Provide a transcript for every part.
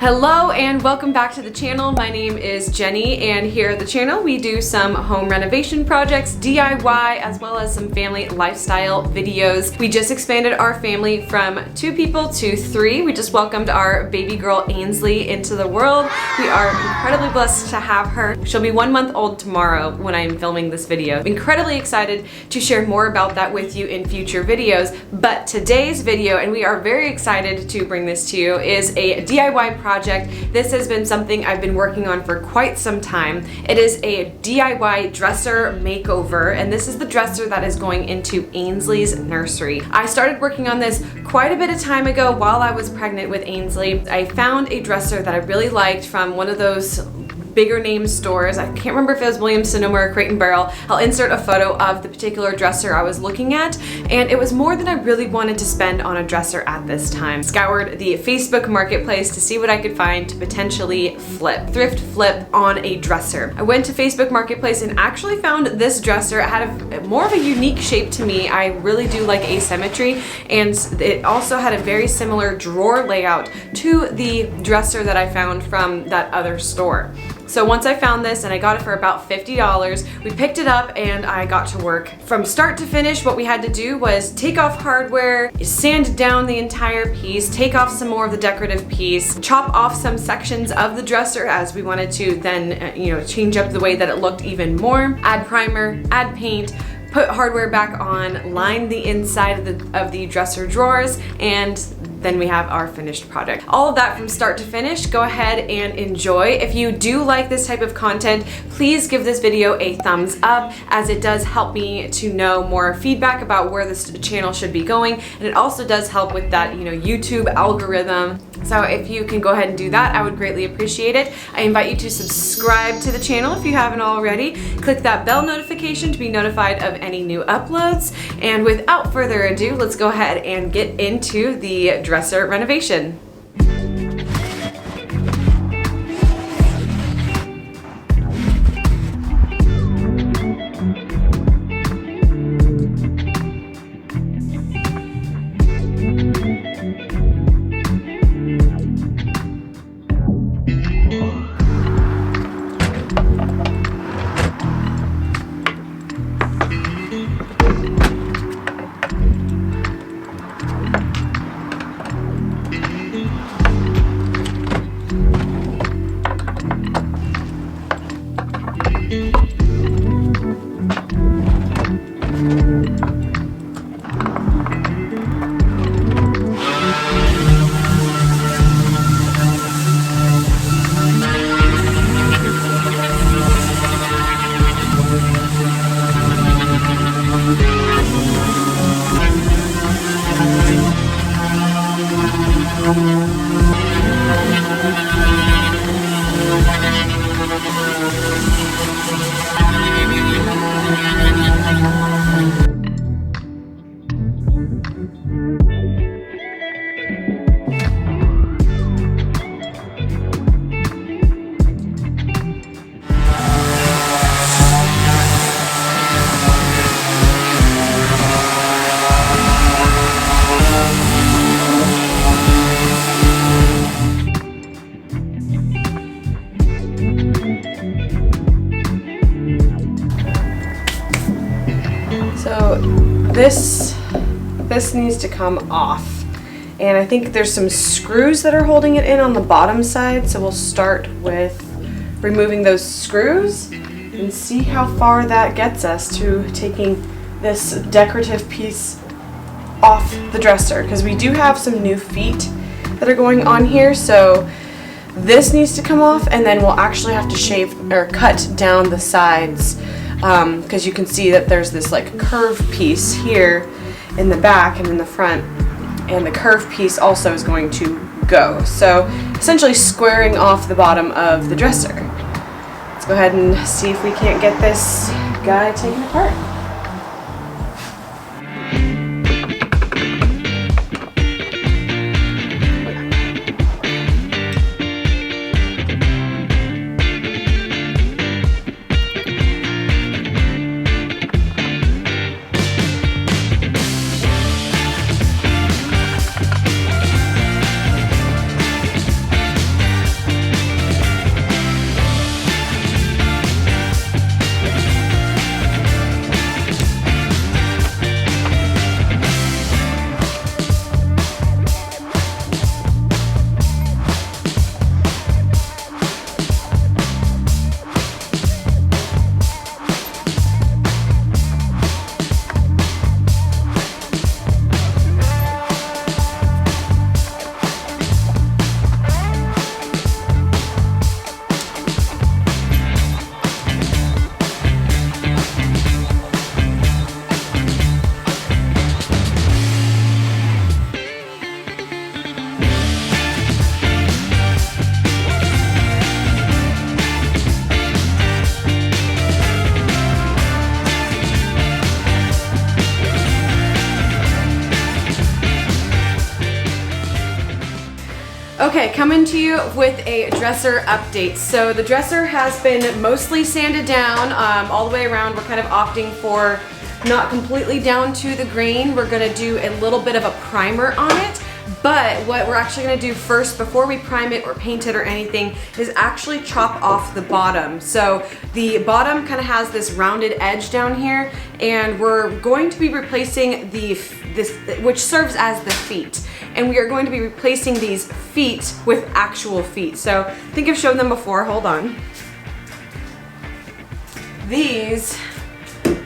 Hello and welcome back to the channel. My name is Jenny, and here at the channel we do some home renovation projects, DIY, as well as some family lifestyle videos. We just expanded our family from 2 people to 3. We just welcomed our baby girl Ainsley into the world. We are incredibly blessed to have her. She'll be 1 month old tomorrow when I'm filming this video. I'm incredibly excited to share more about that with you in future videos, but today's video, and we are very excited to bring this to you, is a DIY project. This has been something I've been working on for quite some time. It is a DIY dresser makeover, and this is the dresser that is going into Ainsley's nursery. I started working on this quite a bit of time ago while I was pregnant with Ainsley. I found a dresser that I really liked from one of those bigger name stores. I can't remember if it was Williams-Sonoma or Crate & Barrel. I'll insert a photo of the particular dresser I was looking at, and it was more than I really wanted to spend on a dresser at this time. Scoured the Facebook marketplace to see what I could find to potentially thrift flip on a dresser. I went to Facebook marketplace and actually found this dresser. It had more of a unique shape to me. I really do like asymmetry, and it also had a very similar drawer layout to the dresser that I found from that other store. So once I found this, and I got it for about $50, we picked it up and I got to work. From start to finish, what we had to do was take off hardware, sand down the entire piece, take off some more of the decorative piece, chop off some sections of the dresser as we wanted to then, change up the way that it looked even more, add primer, add paint, put hardware back on, line the inside of the dresser drawers, and then we have our finished product. All of that from start to finish. Go ahead and enjoy. If you do like this type of content, please give this video a thumbs up, as it does help me to know more feedback about where this channel should be going, and it also does help with that, YouTube algorithm. So if you can go ahead and do that, I would greatly appreciate it. I invite you to subscribe to the channel if you haven't already. Click that bell notification to be notified of any new uploads. And without further ado, let's go ahead and get into the dresser renovation. So this needs to come off, and I think there's some screws that are holding it in on the bottom side, so we'll start with removing those screws and see how far that gets us to taking this decorative piece off the dresser, because we do have some new feet that are going on here. So this needs to come off, and then we'll actually have to shave or cut down the sides, because you can see that there's this like curve piece here in the back and in the front, and the curve piece also is going to go. So essentially squaring off the bottom of the dresser. Let's go ahead and see if we can't get this guy taken apart. Okay, coming to you with a dresser update. So the dresser has been mostly sanded down all the way around. We're kind of opting for not completely down to the grain. We're gonna do a little bit of a primer on it. But what we're actually gonna do first, before we prime it or paint it or anything, is actually chop off the bottom. So the bottom kind of has this rounded edge down here, and we're going to be replacing this, which serves as the feet. And we are going to be replacing these feet with actual feet. So I think I've shown them before, hold on. These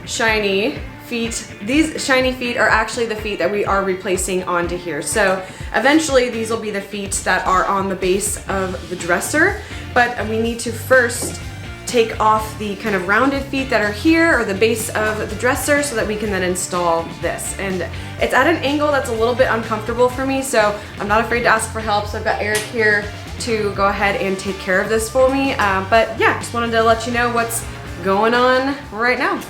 shiny feet are actually the feet that we are replacing onto here. So eventually these will be the feet that are on the base of the dresser, but we need to first take off the kind of rounded feet that are here, or the base of the dresser, so that we can then install this. And it's at an angle that's a little bit uncomfortable for me, so I'm not afraid to ask for help. So I've got Eric here to go ahead and take care of this for me. But yeah, just wanted to let you know what's going on right now.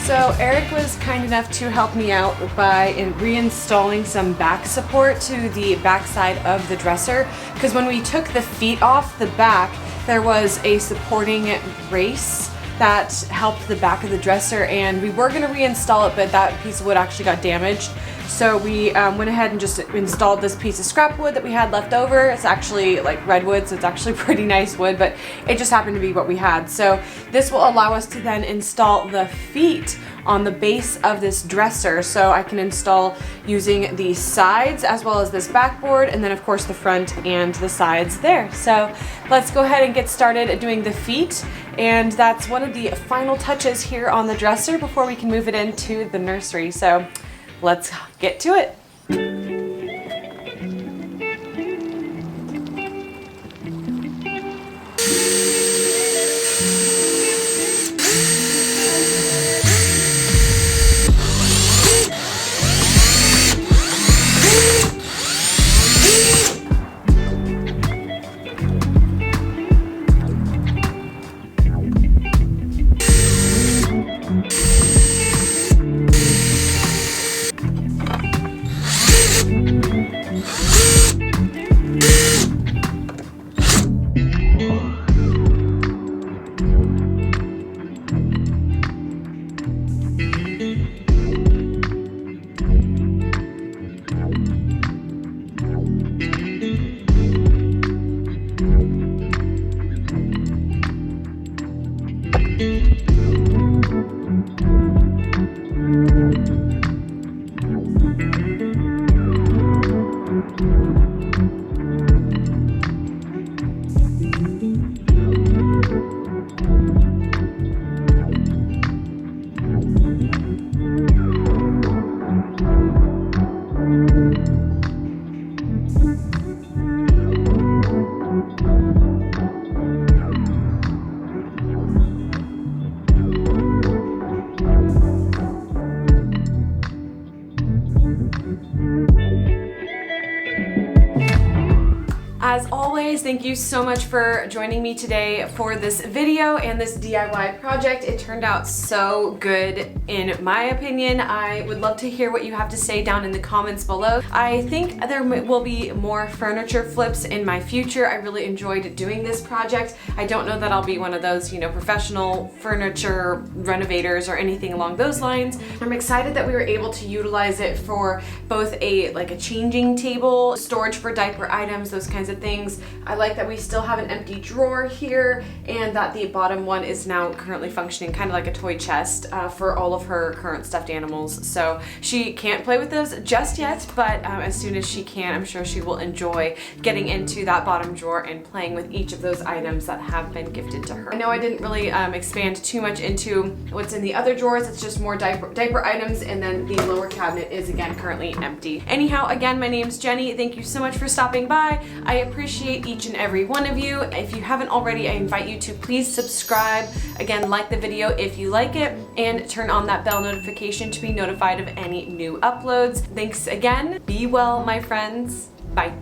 So Eric was kind enough to help me out by reinstalling some back support to the back side of the dresser, because when we took the feet off the back, there was a supporting brace that helped the back of the dresser, and we were going to reinstall it, but that piece of wood actually got damaged. So we went ahead and just installed this piece of scrap wood that we had left over. It's actually like redwood, so it's actually pretty nice wood, but it just happened to be what we had. So this will allow us to then install the feet on the base of this dresser. So I can install using the sides as well as this backboard, and then of course the front and the sides there. So let's go ahead and get started doing the feet, and that's one of the final touches here on the dresser before we can move it into the nursery. So let's get to it. As always, thank you so much for joining me today for this video and this DIY project. It turned out so good in my opinion. I would love to hear what you have to say down in the comments below. I think there will be more furniture flips in my future. I really enjoyed doing this project. I don't know that I'll be one of those, professional furniture renovators or anything along those lines. I'm excited that we were able to utilize it for both a changing table, storage for diaper items, those kinds of things. I like that we still have an empty drawer here and that the bottom one is now currently functioning kind of like a toy chest for all of her current stuffed animals. So she can't play with those just yet, but as soon as she can, I'm sure she will enjoy getting into that bottom drawer and playing with each of those items that have been gifted to her. I know I didn't really expand too much into what's in the other drawers. It's just more diaper items, and then the lower cabinet is again currently empty. Anyhow, again, my name's Jenny. Thank you so much for stopping by. I appreciate each and every one of you. If you haven't already, I invite you to please subscribe. Again, like the video if you like it, and turn on that bell notification to be notified of any new uploads. Thanks again. Be well, my friends. Bye.